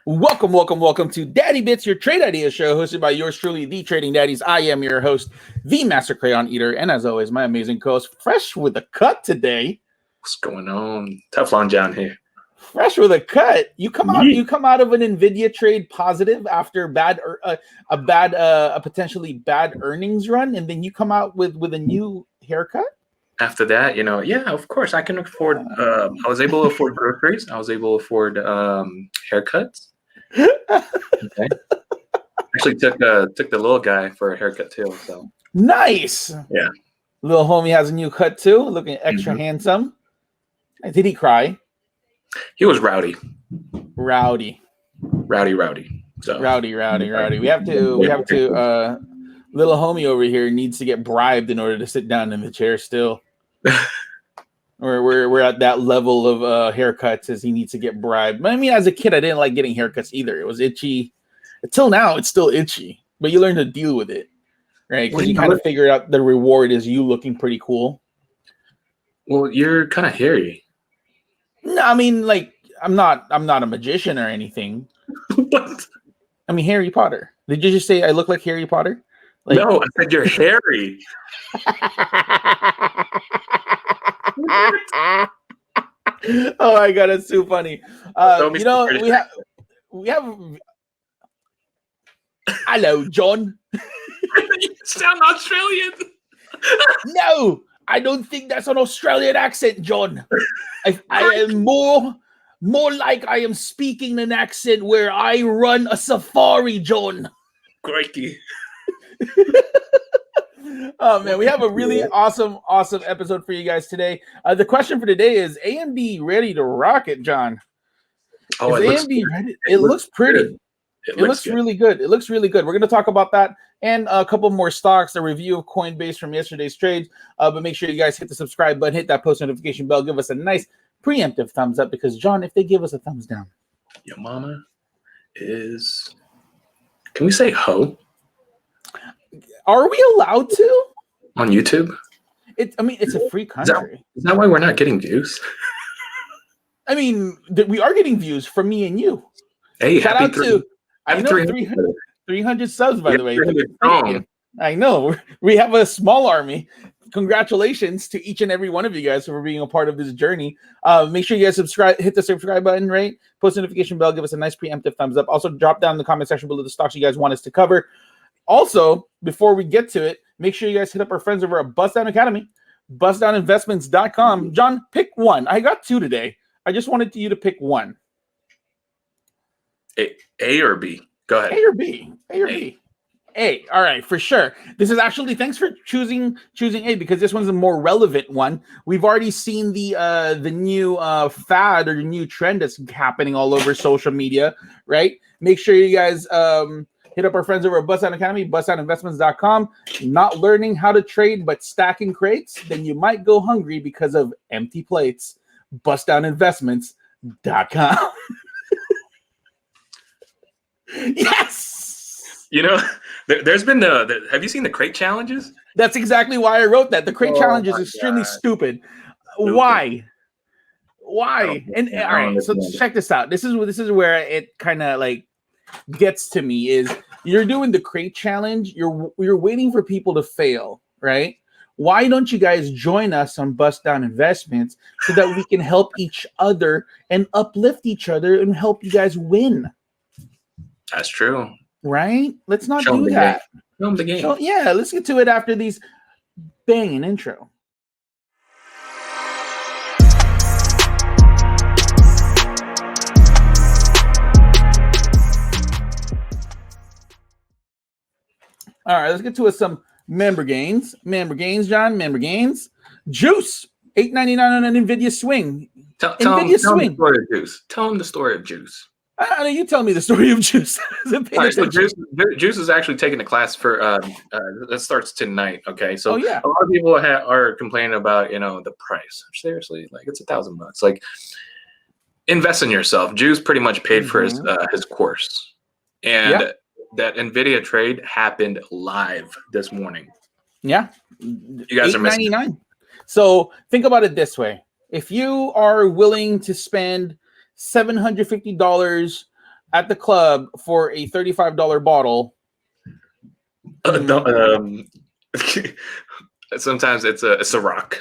Welcome to Daddy Bits, your trade idea show, hosted by yours truly, the Trading Daddies. I am your host, the Master Crayon Eater, and as always, my amazing co-host, fresh with a cut today. What's going on? Teflon John here. Fresh with a cut. You come out of an Nvidia trade positive after a potentially bad earnings run, and then you come out with a new haircut. After that, yeah, of course, I can afford. I was able to afford groceries. I was able to afford haircuts. Okay. Actually, took the little guy for a haircut too. So nice. Yeah. Little homie has a new cut too, looking extra handsome. Did he cry? He was rowdy. Rowdy. So rowdy. We have to. Little homie over here needs to get bribed in order to sit down in the chair still. We're at that level of haircuts as he needs to get bribed. But I mean, as a kid, I didn't like getting haircuts either. It was itchy. Until now, it's still itchy. But you learn to deal with it, right? Because you kind of figure out the reward is you looking pretty cool. Well, you're kind of hairy. No, I mean, like, I'm not a magician or anything. What? I mean, Harry Potter. Did you just say I look like Harry Potter? Like, no, I said you're hairy. Oh my god, it's too funny. We have. Hello, John. You sound Australian. No, I don't think that's an Australian accent, John. I am more like I am speaking an accent where I run a safari, John. Crikey. Oh man, we have a really awesome episode for you guys today. The question for today is: AMD ready to rock it, John? Oh, AMD ready? It looks pretty. It looks really good. It looks really good. We're going to talk about that and a couple more stocks, a review of Coinbase from yesterday's trades. But make sure you guys hit the subscribe button, hit that post notification bell, give us a nice preemptive thumbs up, because John, if they give us a thumbs down, your mama is. Can we say ho? Are we allowed to? On YouTube? It's a free country. Is that why we're not getting views? I mean, we are getting views from me and you. Hey, shout out to 300 subs, by the way. I know. We have a small army. Congratulations to each and every one of you guys for being a part of this journey. Make sure you guys subscribe, hit the subscribe button, right? Post notification bell, give us a nice preemptive thumbs up. Also, drop down in the comment section below the stocks you guys want us to cover. Also, before we get to it, make sure you guys hit up our friends over at Bust Down Academy, bustdowninvestments.com. John, pick one. I got two today. I just wanted you to pick one. A or B? Go ahead. A or B? A or B? A. All right, for sure. This is actually, thanks for choosing A, because this one's a more relevant one. We've already seen the new fad or the new trend that's happening all over social media, right? Make sure you guys hit up our friends over at Bust Down Academy, bustdowninvestments.com. Not learning how to trade, but stacking crates? Then you might go hungry because of empty plates. Bustdowninvestments.com. Yes. There's been have you seen the crate challenges? That's exactly why I wrote that. The crate challenge is extremely stupid. Why? And all right, so check this out. This is where it kind of like gets to me is you're doing the crate challenge. You're waiting for people to fail, right? Why don't you guys join us on Bust Down Investments so that we can help each other and uplift each other and help you guys win? That's true. Right? Let's not do that. Show them the game. So, yeah, let's get to it after these banging intro. All right, let's get to some member gains. John. Member gains. Juice. $8.99 on an Nvidia swing. Tell him the story of Juice. Tell him the story of Juice. I know you tell me the story of Juice. Right, so Juice is actually taking a class for that starts tonight. Okay, so a lot of people are complaining about the price. Seriously, like it's $1,000. Like, invest in yourself. Juice pretty much paid for his course, and that Nvidia trade happened live this morning. Yeah, you guys are missing. $8.99. So think about it this way: if you are willing to spend $750 at the club for a $35 bottle. Sometimes it's a rock.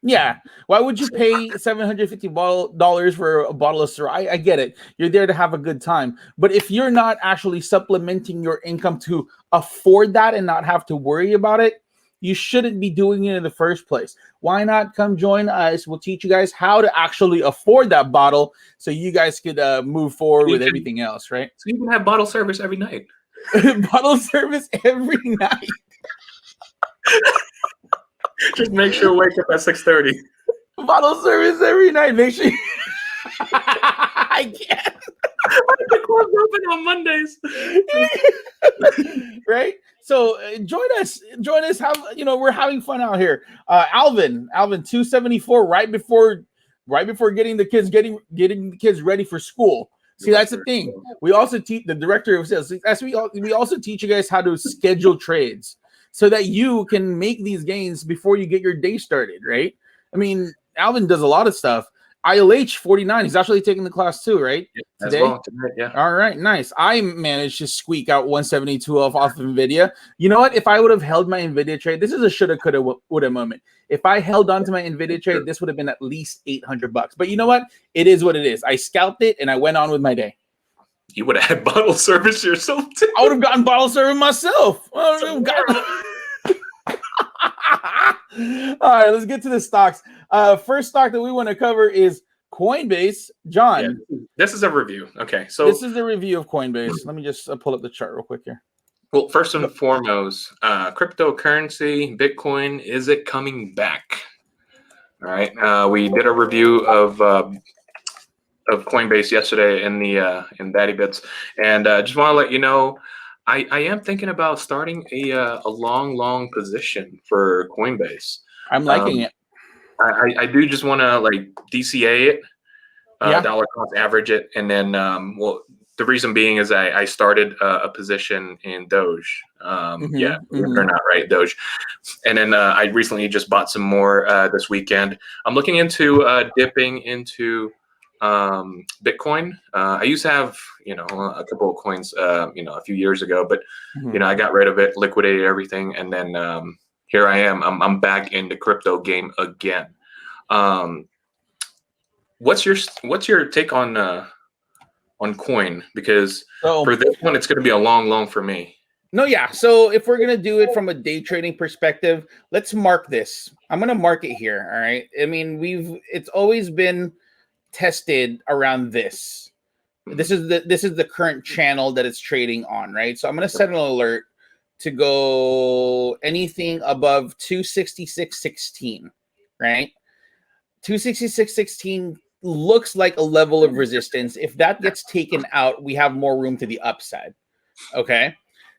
Yeah. Why would you pay $750 for a bottle of Syrah? I get it. You're there to have a good time. But if you're not actually supplementing your income to afford that and not have to worry about it, you shouldn't be doing it in the first place. Why not come join us? We'll teach you guys how to actually afford that bottle so you guys could move forward with everything else, right? So you can have bottle service every night. Bottle service every night. Just make sure to wake up at 6:30. Bottle service every night. Make sure. I can't. The club's open on Mondays. Right? So join us. Have we're having fun out here. Alvin 274 right before getting the kids ready for school. See, that's the thing. We also teach the director of sales. We also teach you guys how to schedule trades so that you can make these gains before you get your day started, right? I mean, Alvin does a lot of stuff. ILH 49, he's actually taking the class too, right? Yeah, today? As well, tonight, yeah. All right, nice. I managed to squeak out 172 off of NVIDIA. You know what? If I would have held my NVIDIA trade, this is a shoulda, coulda, woulda moment. If I held on to my NVIDIA trade, this would have been at least $800. But you know what? It is what it is. I scalped it and I went on with my day. You would have had bottle service yourself too. I would have gotten bottle service myself. All right, let's get to the stocks. First stock that we want to cover is Coinbase. John, this is a review. Okay, so this is the review of Coinbase. Let me just pull up the chart real quick here. Well, first and foremost, cryptocurrency, Bitcoin, is it coming back? All right, we did a review of Coinbase yesterday in Daddy Bits, and just want to let you know, I am thinking about starting a long position for Coinbase. I'm liking it. I do just want to like DCA it, dollar cost average it, and then the reason being is I started a position in Doge. Or not, right? Doge. And then I recently just bought some more this weekend. I'm looking into dipping into Bitcoin. I used to have, a couple of coins, a few years ago, but I got rid of it, liquidated everything, and then here I am. I'm back in the crypto game again. What's your take on coin? Because for this one, it's going to be a long for me. No, yeah. So if we're going to do it from a day trading perspective, let's mark this. I'm going to mark it here. All right. I mean, it's always been tested around this. This is the current channel that it's trading on, right? So I'm going to set an alert to go anything above 266.16, right? 266.16 looks like a level of resistance. If that gets taken out, we have more room to the upside. Okay.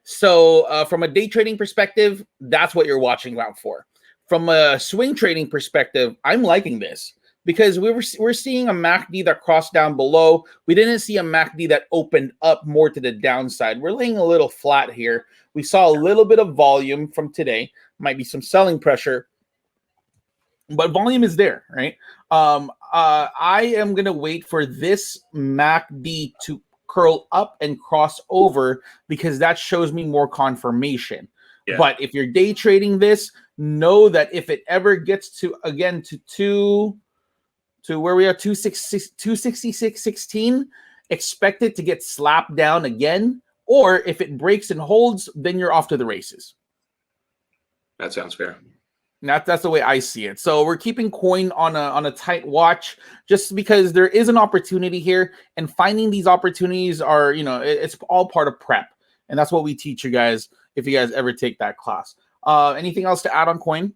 So from a day trading perspective, that's what you're watching out for. From a swing trading perspective, I'm liking this because we're seeing a MACD that crossed down below. We didn't see a MACD that opened up more to the downside. We're laying a little flat here. We saw a little bit of volume from today. Might be some selling pressure, but volume is there, right? I am going to wait for this MACD to curl up and cross over because that shows me more confirmation. Yeah. But if you're day trading this, know that if it ever gets to where we are, 266.16, expect it to get slapped down again. Or if it breaks and holds, then you're off to the races. That sounds fair. That's the way I see it. So we're keeping coin on a tight watch just because there is an opportunity here, and finding these opportunities are, it's all part of prep. And that's what we teach you guys if you guys ever take that class. Anything else to add on coin?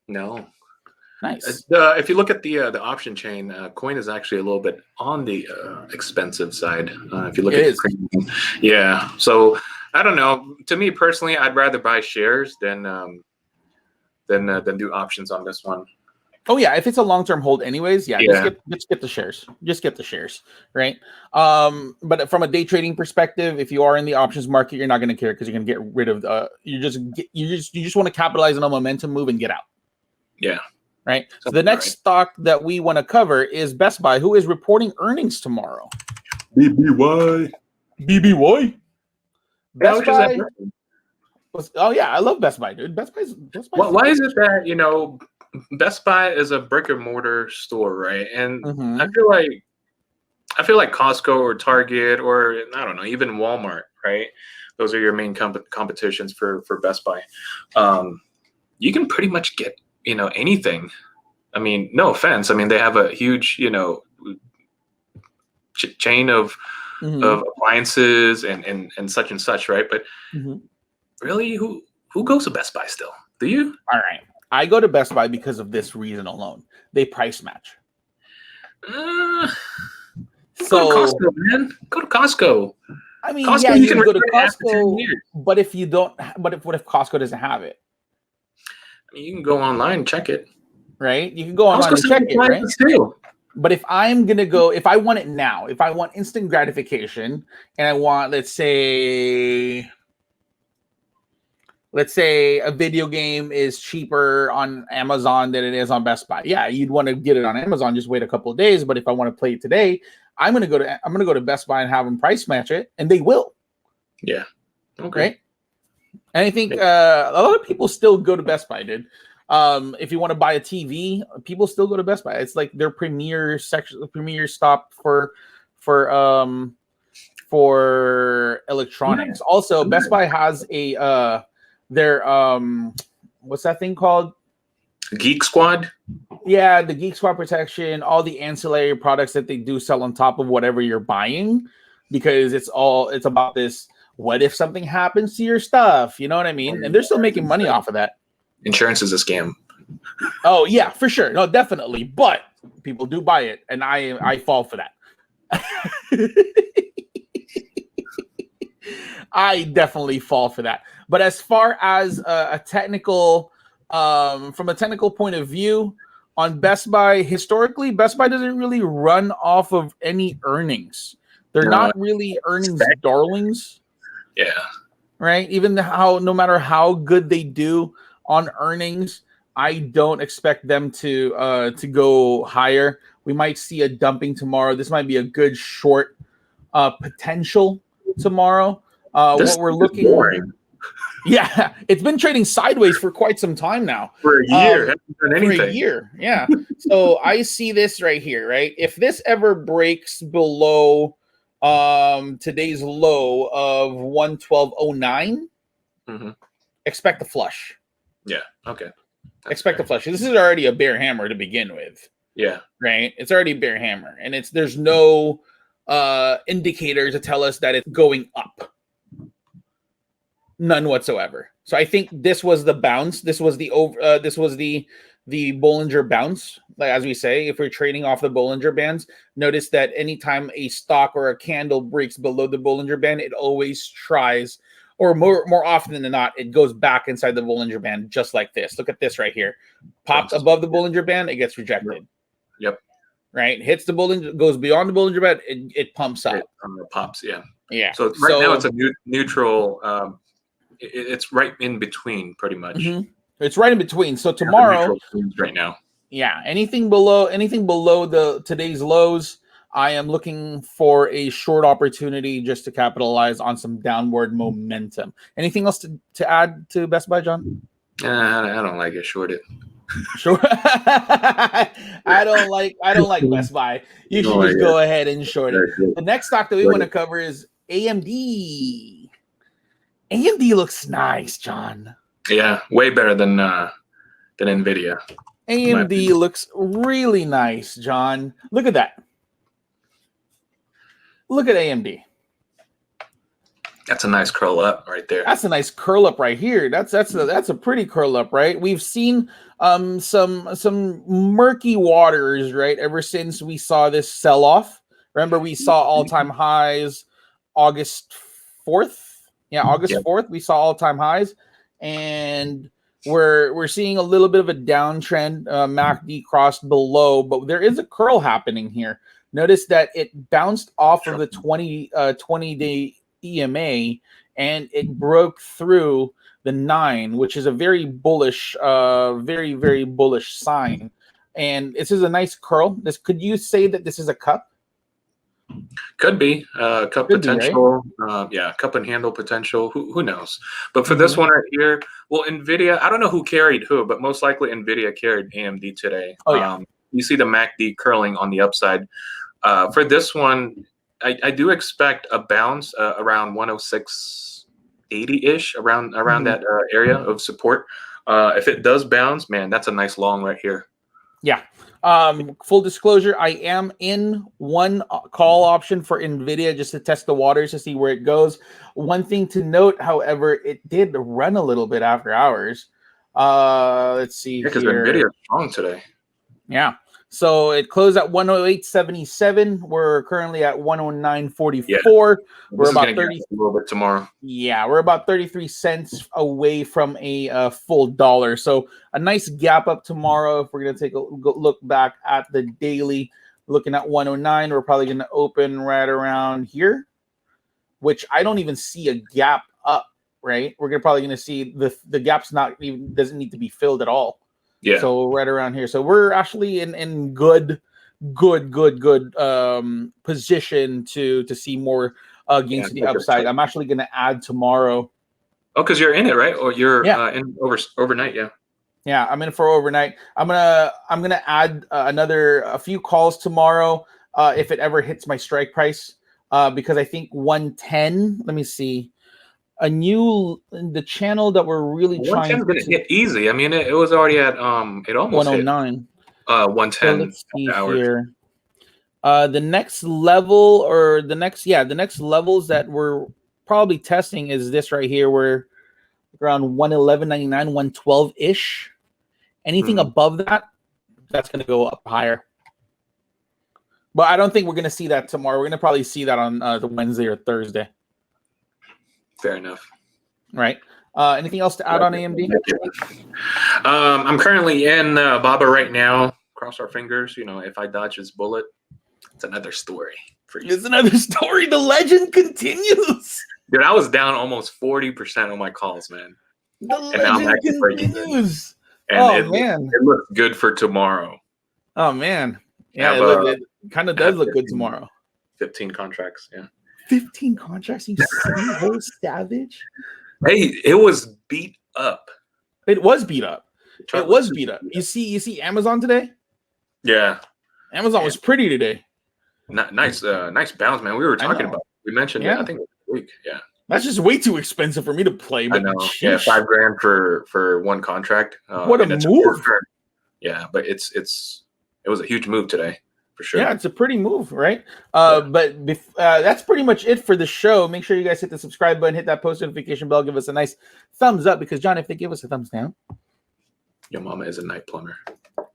No. Nice. If you look at the option chain, coin is actually a little bit on the expensive side. If you look at the yeah. So I don't know. To me personally, I'd rather buy shares than do options on this one. Oh yeah, if it's a long-term hold anyways, just get the shares. Just get the shares, right? But from a day trading perspective, if you are in the options market, you're not going to care because you're going to get rid of you just want to capitalize on a momentum move and get out. Yeah. Right. So the next stock that we want to cover is Best Buy, who is reporting earnings tomorrow. BBY. BBY. Best Buy. That oh yeah, I love Best Buy, dude. Best Buy. Why is it that Best Buy is a brick and mortar store, right? And I feel like Costco or Target or I don't know, even Walmart, right? Those are your main competitions for Best Buy. You can pretty much get anything. I mean, no offense. I mean, they have a huge chain of appliances and such, right? But really, who goes to Best Buy still? Do you? All right, I go to Best Buy because of this reason alone. They price match. Go to Costco, man. Go to Costco. I mean, Costco, yeah, you can go to Costco, but if you don't, what if Costco doesn't have it? I mean, you can go online and check it. Right? You can go online and check it, right? But if I'm gonna go, if I want it now, if I want instant gratification, and I want, let's say a video game is cheaper on Amazon than it is on Best Buy. Yeah, you'd want to get it on Amazon, just wait a couple of days. But if I want to play it today, I'm gonna go to Best Buy and have them price match it, and they will. Yeah. Okay. Right? And I think a lot of people still go to Best Buy, dude. If you want to buy a TV, people still go to Best Buy. It's like their premier section, premier stop for electronics. Also, Best Buy has their what's that thing called? Geek Squad. Yeah, the Geek Squad protection, all the ancillary products that they do sell on top of whatever you're buying, because it's about this. What if something happens to your stuff? You know what I mean? And they're still making money off of that. Insurance is a scam. Oh yeah, for sure. No, definitely. But people do buy it, and I fall for that. I definitely fall for that. But as far as a technical, from a technical point of view, on Best Buy, historically, Best Buy doesn't really run off of any earnings. They're not really earnings darlings. Yeah. Right. Even no matter how good they do on earnings, I don't expect them to go higher. We might see a dumping tomorrow. This might be a good short potential tomorrow. What we're looking. Boring. Yeah, it's been trading sideways for quite some time now. For a year, hasn't done anything. For a year, yeah. So I see this right here, right? If this ever breaks below today's low of 112.09, expect a flush. Yeah. Okay. Expect a flush. This is already a bear hammer to begin with. Yeah. Right. It's already a bear hammer, and there's no indicator to tell us that it's going up. None whatsoever. So I think this was the bounce. This was the Bollinger bounce. Like, as we say, if we're trading off the Bollinger Bands, notice that anytime a stock or a candle breaks below the Bollinger Band, it always tries, or more often than not, it goes back inside the Bollinger Band, just like this. Look at this right here. Pops above the Bollinger Band, it gets rejected. Yep. Right? Hits the Bollinger, goes beyond the Bollinger Band, it pumps up. It pops, yeah. Yeah. So now it's a neutral. It's right in between, pretty much. It's right in between. So tomorrow, right now, yeah, anything below the today's lows, I am looking for a short opportunity just to capitalize on some downward momentum. Anything else to add to Best Buy, John? I don't like it shorted. Sure. I don't like Best Buy. You should just go ahead and short it. The next stock that we want to cover is AMD. AMD looks nice, John. Yeah, way better than Nvidia. AMD looks really nice, John. Look at that. Look at AMD. That's a nice curl up right there. That's a nice curl up right here. That's a pretty curl up, right? We've seen some murky waters, right? Ever since we saw this sell off. Remember, we saw all-time highs August 4th. Yeah, August 4th, we saw all-time highs, and we're seeing a little bit of a downtrend. MACD crossed below, but there is a curl happening here. Notice that it bounced off of the 20-day EMA, and it broke through the 9, which is a very bullish, very, very bullish sign. And this is a nice curl. Could you say that this is a cup? Could be cup Could be, potential. Yeah, cup and handle potential. Who knows? But for Mm-hmm. this one right here, well, Nvidia. I don't know who carried who, but most likely Nvidia carried AMD today. Oh yeah. You see the MACD curling on the upside. For this one, I do expect a bounce around 106.80-ish, around Mm-hmm. that area of support. If it does bounce, man, that's a nice long right here. Yeah. Full disclosure, I am in one call option for Nvidia just to test the waters to see where it goes. One thing to note, however, it did run a little bit after hours. Let's see because here. Nvidia is strong today. Yeah. So it closed at 108.77. We're currently at 109.44. Yeah. We're about 30 a little bit tomorrow. Yeah, we're about 33 cents away from a full dollar. So a nice gap up tomorrow. If we're going to take a look back at the daily, looking at 109, we're probably going to open right around here, which I don't even see a gap up, right? We're probably going to see the gap's not even, doesn't need to be filled at all. Yeah. So right around here. So we're actually in good position to see more gains to the upside. I'm actually going to add tomorrow. Oh, because you're in it, right? Or you're in overnight, yeah. Yeah, I'm in for overnight. I'm gonna add a few calls tomorrow if it ever hits my strike price because I think 110. Let me see. The channel that we're really trying to hit easy. I mean, it was already at it almost 109. 110. So let's see here. The next level or the next levels that we're probably testing is this right here. We're around 111.99, 112 ish. Anything above that, that's going to go up higher. But I don't think we're going to see that tomorrow. We're going to probably see that on the Wednesday or Thursday. Fair enough. Right. Anything else to add on AMD? I'm currently in BABA right now. Cross our fingers. You know, if I dodge his bullet, it's another story. It's another story. The legend continues. Dude, I was down almost 40% on my calls, man. The legend continues. And it looks good for tomorrow. Oh, man. Yeah, it kind of does look good tomorrow. 15 contracts, yeah. 15 contracts? You whole savage? Hey, it was beat up. It was beat up. It was beat up. You see Amazon today? Yeah. Amazon was pretty today. Nice bounce, man. We were talking about it. We mentioned it, I think, last week. Yeah. That's just way too expensive for me to play. But I know. Yeah, $5,000 for one contract. What a move! Yeah, but it was a huge move today, for sure. Yeah, it's a pretty move, right? But that's pretty much it for the show. Make sure you guys hit the subscribe button, hit that post notification bell, give us a nice thumbs up. Because John, if they give us a thumbs down, your mama is a night plumber.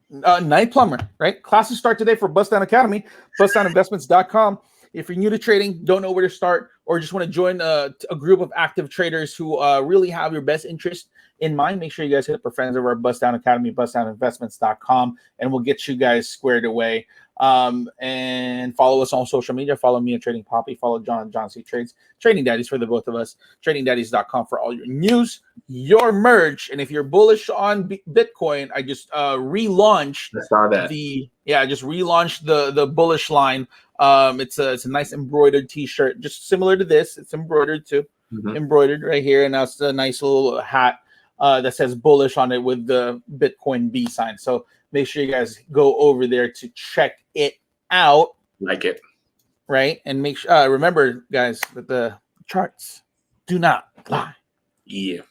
Night plumber, right? Classes start today for Bust Down Academy, bustdowninvestments.com. If you're new to trading, don't know where to start, or just want to join a group of active traders who really have your best interest in mind, make sure you guys hit up our friends over at Bust Down Academy, bustdowninvestments.com, and we'll get you guys squared away. And follow us on social media. Follow me at Trading Poppy. Follow John C Trades. Trading Daddies for the both of us. TradingDaddies.com for all your news, your merch. And if you're bullish on Bitcoin, I just relaunched the bullish line. It's a nice embroidered t-shirt, just similar to this. It's embroidered too. Embroidered right here, and that's a nice little hat that says bullish on it with the Bitcoin B sign. So make sure you guys go over there to check it out. Like it. Right? And make sure remember, guys, that the charts do not lie. Yeah.